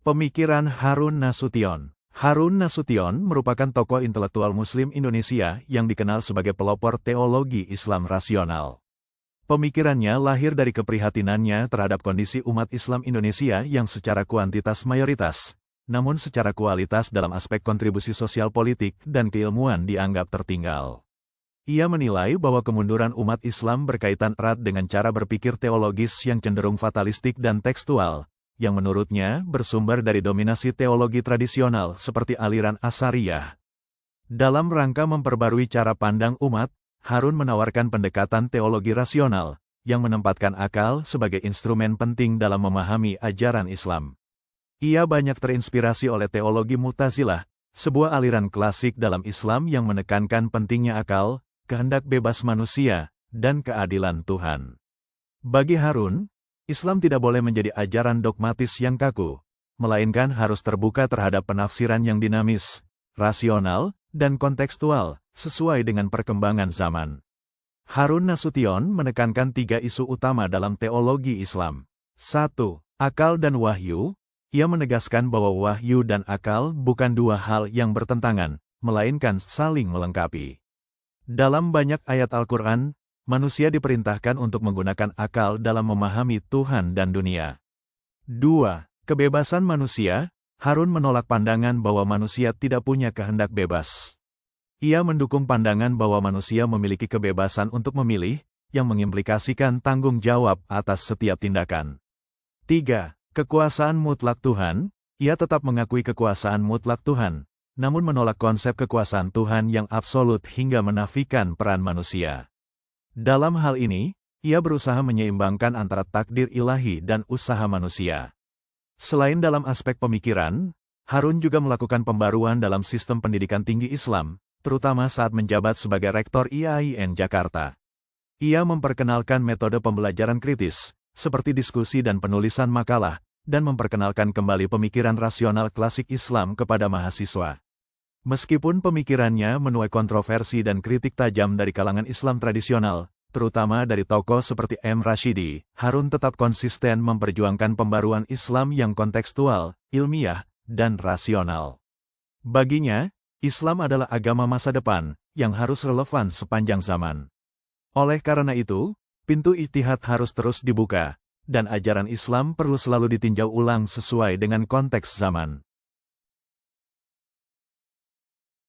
Pemikiran Harun Nasution. Harun Nasution merupakan tokoh intelektual Muslim Indonesia yang dikenal sebagai pelopor teologi Islam rasional. Pemikirannya lahir dari keprihatinannya terhadap kondisi umat Islam Indonesia yang secara kuantitas mayoritas, namun secara kualitas dalam aspek kontribusi sosial politik dan keilmuan dianggap tertinggal. Ia menilai bahwa kemunduran umat Islam berkaitan erat dengan cara berpikir teologis yang cenderung fatalistik dan tekstual, yang menurutnya bersumber dari dominasi teologi tradisional seperti aliran Asy'ariyah. Dalam rangka memperbarui cara pandang umat, Harun menawarkan pendekatan teologi rasional, yang menempatkan akal sebagai instrumen penting dalam memahami ajaran Islam. Ia banyak terinspirasi oleh teologi Mu'tazilah, sebuah aliran klasik dalam Islam yang menekankan pentingnya akal, kehendak bebas manusia, dan keadilan Tuhan. Bagi Harun, Islam tidak boleh menjadi ajaran dogmatis yang kaku, melainkan harus terbuka terhadap penafsiran yang dinamis, rasional, dan kontekstual, sesuai dengan perkembangan zaman. Harun Nasution menekankan 3 isu utama dalam teologi Islam. 1. Akal dan wahyu. Ia menegaskan bahwa wahyu dan akal bukan 2 hal yang bertentangan, melainkan saling melengkapi. Dalam banyak ayat Al-Quran, manusia diperintahkan untuk menggunakan akal dalam memahami Tuhan dan dunia. 2. Kebebasan manusia. Harun menolak pandangan bahwa manusia tidak punya kehendak bebas. Ia mendukung pandangan bahwa manusia memiliki kebebasan untuk memilih, yang mengimplikasikan tanggung jawab atas setiap tindakan. 3. Kekuasaan mutlak Tuhan. Ia tetap mengakui kekuasaan mutlak Tuhan, namun menolak konsep kekuasaan Tuhan yang absolut hingga menafikan peran manusia. Dalam hal ini, ia berusaha menyeimbangkan antara takdir ilahi dan usaha manusia. Selain dalam aspek pemikiran, Harun juga melakukan pembaruan dalam sistem pendidikan tinggi Islam, terutama saat menjabat sebagai Rektor IAIN Jakarta. Ia memperkenalkan metode pembelajaran kritis, seperti diskusi dan penulisan makalah, dan memperkenalkan kembali pemikiran rasional klasik Islam kepada mahasiswa. Meskipun pemikirannya menuai kontroversi dan kritik tajam dari kalangan Islam tradisional, terutama dari tokoh seperti M. Rashidi, Harun tetap konsisten memperjuangkan pembaruan Islam yang kontekstual, ilmiah, dan rasional. Baginya, Islam adalah agama masa depan, yang harus relevan sepanjang zaman. Oleh karena itu, pintu ijtihad harus terus dibuka, dan ajaran Islam perlu selalu ditinjau ulang sesuai dengan konteks zaman.